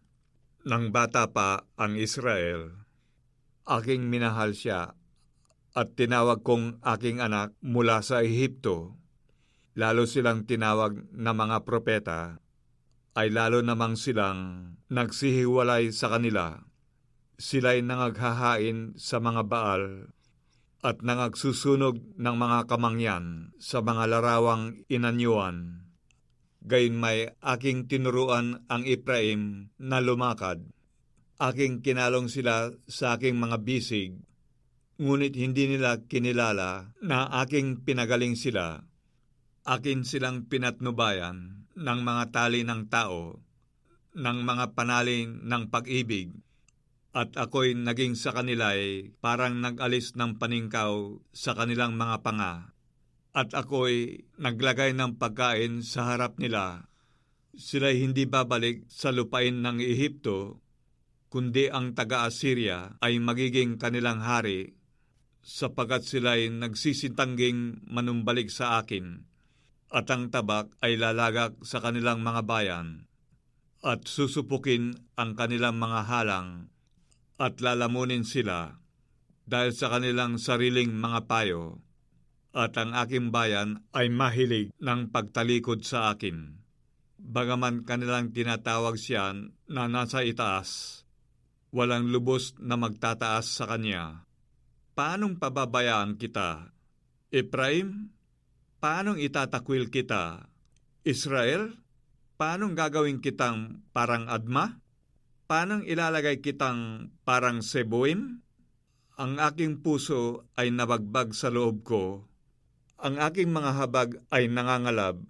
Nang bata pa ang Israel, aking minahal siya at tinawag kong aking anak mula sa Ehipto. Lalo silang tinawag na mga propeta ay lalo namang silang nagsihiwalay sa kanila. Sila'y nangaghahain sa mga baal at nangagsusunog ng mga kamangyan sa mga larawang inanyuan. Gayunmay aking tinuruan ang Ephraim na lumakad. Aking kinalong sila sa aking mga bisig, ngunit hindi nila kinilala na aking pinagaling sila. Akin silang pinatnubayan ng mga tali ng tao, ng mga panali ng pag-ibig, at ako'y naging sa kanila'y parang nag-alis ng paningkaw sa kanilang mga panga. At ako'y naglagay ng pagkain sa harap nila. Sila'y hindi babalik sa lupain ng Ehipto, kundi ang taga-Assyria ay magiging kanilang hari, sapagkat sila'y nagsisintangging manumbalik sa akin, at ang tabak ay lalagak sa kanilang mga bayan, at susupukin ang kanilang mga halang, at lalamunin sila dahil sa kanilang sariling mga payo, at ang aking bayan ay mahilig ng pagtalikod sa akin. Bagaman kanilang tinatawag siya na nasa itaas, walang lubos na magtataas sa kanya. Paanong pababayaan kita, Ephraim? Paanong itatakwil kita, Israel? Paanong gagawin kitang parang Adma? Paanong ilalagay kitang parang Seboim? Ang aking puso ay nabagbag sa loob ko. Ang aking mga habag ay nangangalab.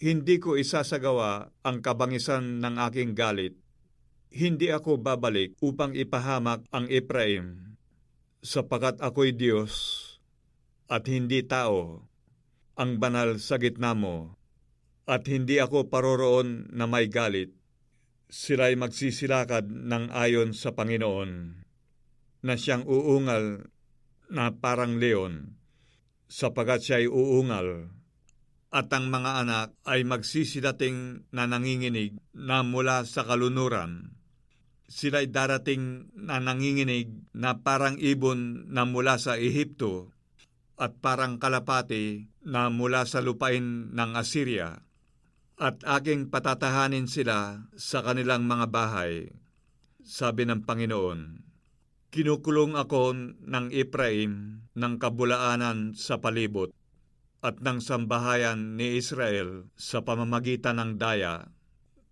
Hindi ko isasagawa ang kabangisan ng aking galit. Hindi ako babalik upang ipahamak ang Ephraim, sapagkat ako'y Diyos at hindi tao, ang banal sa gitna mo, at hindi ako paroroon na may galit. Sila'y magsisilakad ng ayon sa Panginoon, na siyang uungal na parang leon, sapagkat siya'y uungal, at ang mga anak ay magsisidating na nanginginig na mula sa kalunuran. Sila'y darating na nanginginig na parang ibon na mula sa Ehipto, at parang kalapati na mula sa lupain ng Assyria. At aking patatahanin sila sa kanilang mga bahay, sabi ng Panginoon. Kinukulong ako ng Ephraim ng kabulaanan sa palibot, at ng sambahayan ni Israel sa pamamagitan ng daya.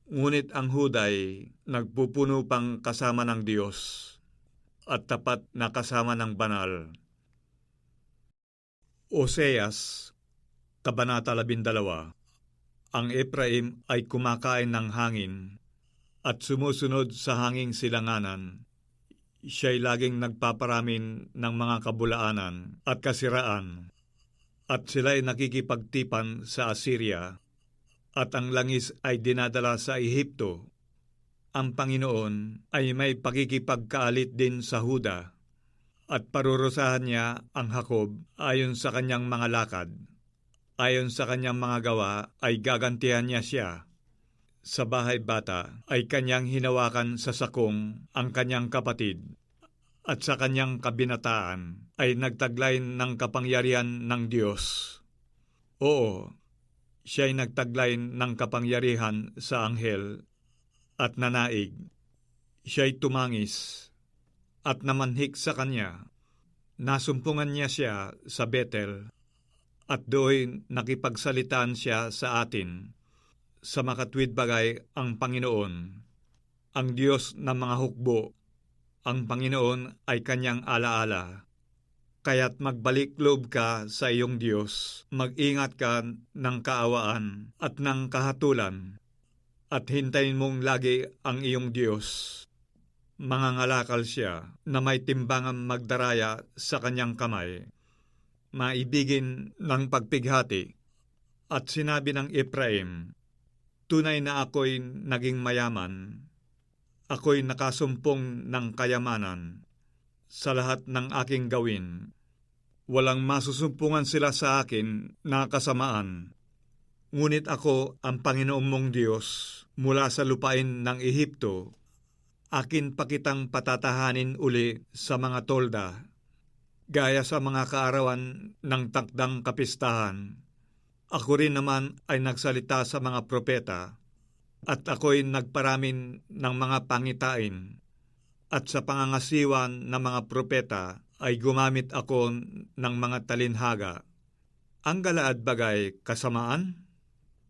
Ngunit ang Huday nagpupuno pang kasama ng Diyos, at tapat na kasama ng banal. Oseas, Kabanata 12. Ang Ephraim ay kumakain ng hangin at sumusunod sa hanging silanganan. Siya'y laging nagpaparamin ng mga kabulaanan at kasiraan, at sila'y nakikipagtipan sa Assyria, at ang langis ay dinadala sa Ehipto. Ang Panginoon ay may pakikipagkaalit din sa Huda, at parurusahan niya ang Jacob ayon sa kanyang mga lakad. Ayon sa kanyang mga gawa ay gagantihan niya siya. Sa bahay bata ay kanyang hinawakan sa sakong ang kanyang kapatid, at sa kanyang kabinataan ay nagtaglay ng kapangyarihan ng Diyos. Oo, siya'y nagtaglay ng kapangyarihan sa anghel at nanaig. Siya'y tumangis at namanhik sa kanya. Nasumpungan niya siya sa Betel, at doon nakipagsalitaan siya sa atin. Sa makatwid bagay ang Panginoon, ang Diyos ng mga hukbo, ang Panginoon ay kanyang alaala. Kaya't magbalik loob ka sa iyong Diyos, mag-ingat ka ng kaawaan at ng kahatulan, at hintayin mong lagi ang iyong Diyos. Mangangalakal siya na may timbangang magdaraya sa kanyang kamay. Maibigin ng pagpighati, at sinabi ng Ephraim, tunay na ako'y naging mayaman, ako'y nakasumpong ng kayamanan sa lahat ng aking gawin. Walang masusumpungan sila sa akin na kasamaan. Ngunit ako ang Panginoong mong Diyos mula sa lupain ng Ehipto. Akin pa kitang patatahanin uli sa mga tolda, gaya sa mga kaarawan ng takdang kapistahan. Ako rin naman ay nagsalita sa mga propeta. at ako'y nagparamin ng mga pangitain, at sa pangangasiwan ng mga propeta ay gumamit ako ng mga talinhaga. Ang galaad bagay kasamaan?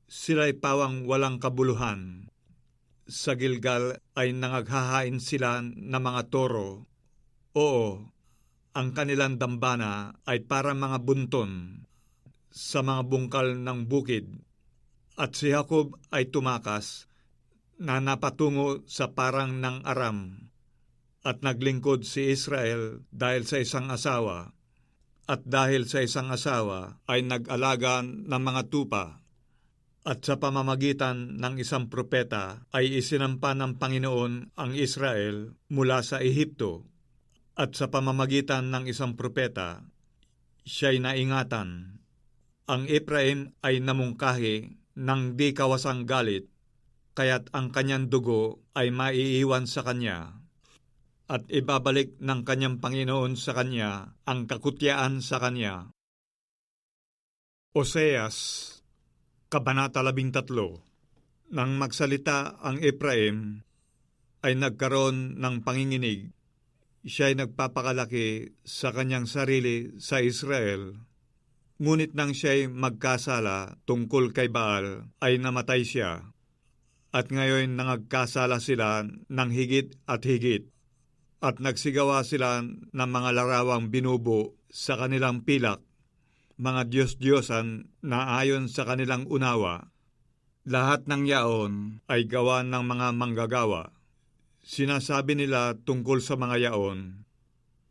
Sila'y pawang walang kabuluhan. Sa Gilgal ay nangaghahain sila ng mga toro. Oo, ang kanilang dambana ay parang mga bunton sa mga bungkal ng bukid. At si Jacob ay tumakas na napatungo sa parang ng Aram. At naglingkod si Israel dahil sa isang asawa. At dahil sa isang asawa ay nag-alaga ng mga tupa. At sa pamamagitan ng isang propeta ay isinampa ng Panginoon ang Israel mula sa Ehipto. At sa pamamagitan ng isang propeta, siya'y naingatan. Ang Ephraim ay namungkahi ng di kawasang galit, kaya't ang kanyang dugo ay maiiwan sa kanya. At ibabalik ng kanyang Panginoon sa kanya ang kakutyaan sa kanya. Oseas, Kabanata 13. Nang magsalita ang Ephraim, ay nagkaroon ng panginginig. Siya'y nagpapakalaki sa kanyang sarili sa Israel. Ngunit nang siya'y magkasala tungkol kay Baal, ay namatay siya. At ngayon nangagkasala sila ng higit at higit. At nagsigawa sila ng mga larawang binubo sa kanilang pilak, mga Diyos-Diyosan na ayon sa kanilang unawa. Lahat ng yaon ay gawa ng mga manggagawa. Sinasabi nila tungkol sa mga yaon,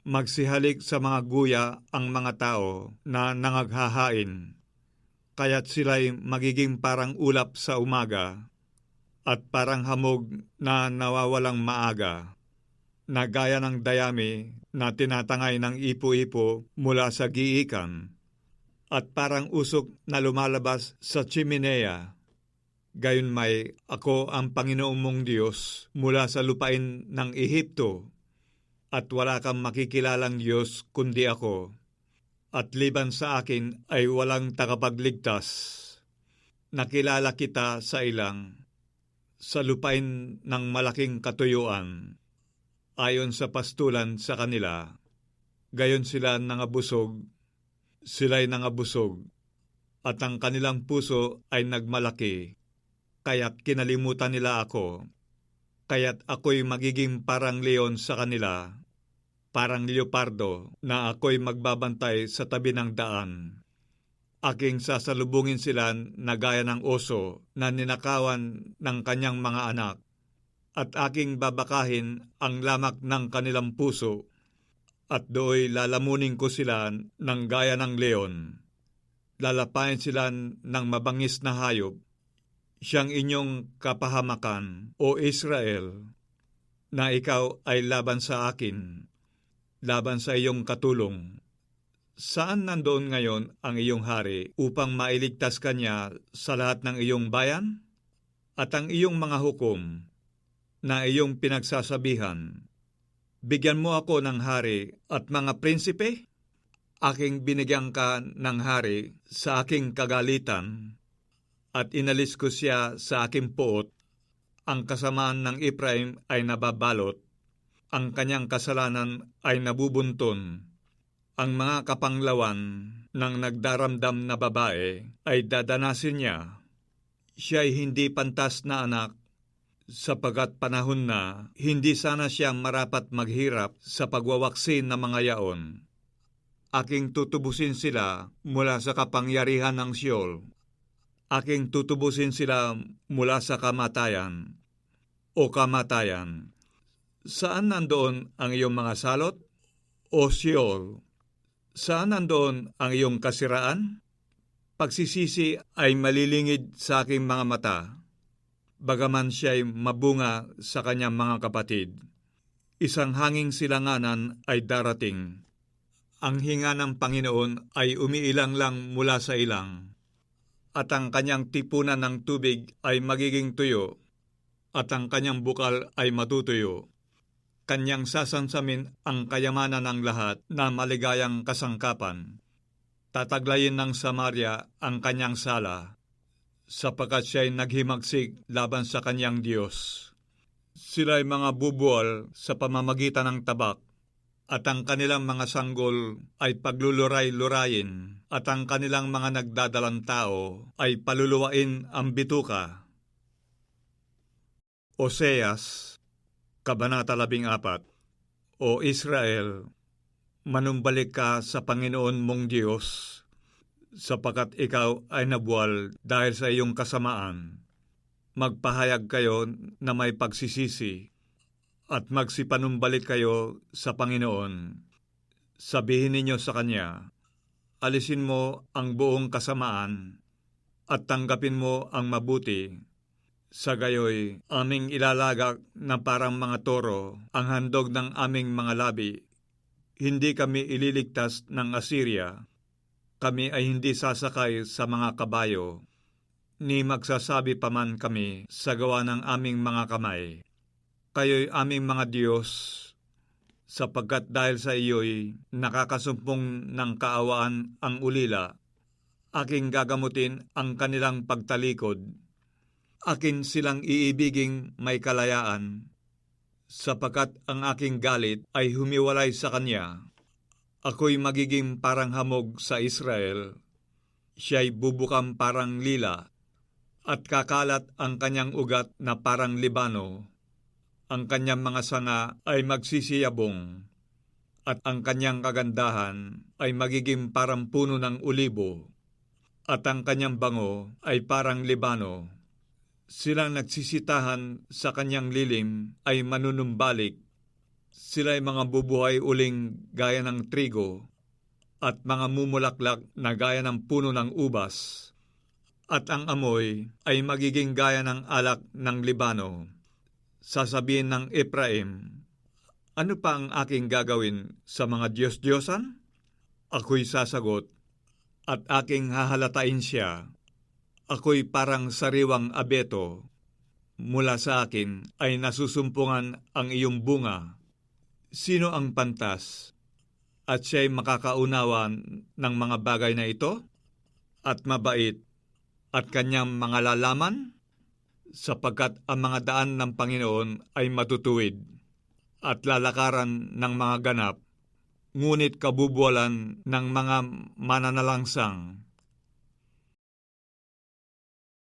magsihalik sa mga guya ang mga tao na nangaghahain, kaya't sila'y magiging parang ulap sa umaga at parang hamog na nawawalang maaga, na gaya ng dayami na tinatangay ng ipo-ipo mula sa giikan, at parang usok na lumalabas sa chimenea. Gayunmay, ako ang Panginoong mong Diyos mula sa lupain ng Ehipto, at wala kang makikilalang Diyos kundi ako, at liban sa akin ay walang tagapagligtas. Nakilala kita sa ilang, sa lupain ng malaking katuyuan, ayon sa pastulan sa kanila. Gayon sila nangabusog, sila'y nangabusog, at ang kanilang puso ay nagmalaki. Kaya't kinalimutan nila ako, kaya't ako'y magiging parang leon sa kanila, parang leopardo na ako'y magbabantay sa tabi ng daan. Aking sasalubungin sila na gaya ng oso na ninakawan ng kanyang mga anak, at aking babakahin ang lamak ng kanilang puso, at dooy lalamunin ko sila ng gaya ng leon. Lalapain sila ng mabangis na hayop, siyang inyong kapahamakan, O Israel, na ikaw ay laban sa akin, laban sa iyong katulong. Saan nandoon ngayon ang iyong hari upang mailigtas kanya sa lahat ng iyong bayan? At ang iyong mga hukom na iyong pinagsasabihan, bigyan mo ako ng hari at mga prinsipe? Aking binigyan ka ng hari sa aking kagalitan, at inalis ko siya sa aking poot. Ang kasamaan ng Ephraim ay nababalot, ang kanyang kasalanan ay nabubunton. Ang mga kapanglawan ng nagdaramdam na babae ay dadanasin niya. Siya ay hindi pantas na anak, sapagkat panahon na hindi sana siya marapat maghirap sa pagwawaksi ng mga yaon. Aking tutubusin sila mula sa kapangyarihan ng Sheol. Aking tutubusin sila mula sa kamatayan. O kamatayan, saan nandoon ang iyong mga salot? O Sheol, saan nandoon ang iyong kasiraan? Pagsisisi ay malilingid sa aking mga mata, bagaman siya'y mabunga sa kanyang mga kapatid. Isang hanging silanganan ay darating. Ang hinga ng Panginoon ay umiilang lang mula sa ilang, at ang kanyang tipunan ng tubig ay magiging tuyo, at ang kanyang bukal ay matutuyo. Kanyang sasansamin ang kayamanan ng lahat na maligayang kasangkapan. Tataglayin ng Samaria ang kanyang sala. sapagkat siya'y naghimagsik laban sa kanyang Diyos. Sila'y mga bubuwal sa pamamagitan ng tabak, at ang kanilang mga sanggol ay pagluluray-lurayin, at ang kanilang mga nagdadalang tao ay paluluwain ang bituka. Oseas, Kabanata 14. O Israel, manumbalik ka sa Panginoon mong Diyos, sapagkat ikaw ay nabuwal dahil sa iyong kasamaan. Magpahayag kayo na may pagsisisi, at magsipanumbalik kayo sa Panginoon. Sabihin ninyo sa Kanya, alisin mo ang buong kasamaan, at tanggapin mo ang mabuti. Sa gayoy, aming ilalagak na parang mga toro ang handog ng aming mga labi. Hindi kami ililigtas ng Assyria. Kami ay hindi sasakay sa mga kabayo, ni magsasabi pa man kami sa gawa ng aming mga kamay. Kayo'y aming mga Diyos, sapagkat dahil sa iyo'y nakakasumpong ng kaawaan ang ulila. Aking gagamutin ang kanilang pagtalikod. Akin silang iibiging may kalayaan, sapagkat ang aking galit ay humiwalay sa kanya. Ako'y magiging parang hamog sa Israel. Siya'y bubukang parang lila, at kakalat ang kanyang ugat na parang Libano. Ang kanyang mga sanga ay magsisiyabong, at ang kanyang kagandahan ay magiging parang puno ng ulibo, at ang kanyang bango ay parang Libano. Silang nagsisitahan sa kanyang lilim ay manunumbalik. Sila'y mga bubuhay uling gaya ng trigo, at mga mumulaklak na gaya ng puno ng ubas. At ang amoy ay magiging gaya ng alak ng Libano. Sasabihin ng Ephraim, ano pa ang aking gagawin sa mga Diyos-Diyosan? Ako'y sasagot, at aking hahalatain siya. Ako'y parang sariwang abeto. Mula sa akin ay nasusumpungan ang iyong bunga. Sino ang pantas? At siya'y makakaunawa ng mga bagay na ito? At mabait? At kanyang mga lalaman? Sapagkat ang mga daan ng Panginoon ay matutuwid at lalakaran ng mga ganap, ngunit kabubuwalan ng mga mananalangsang.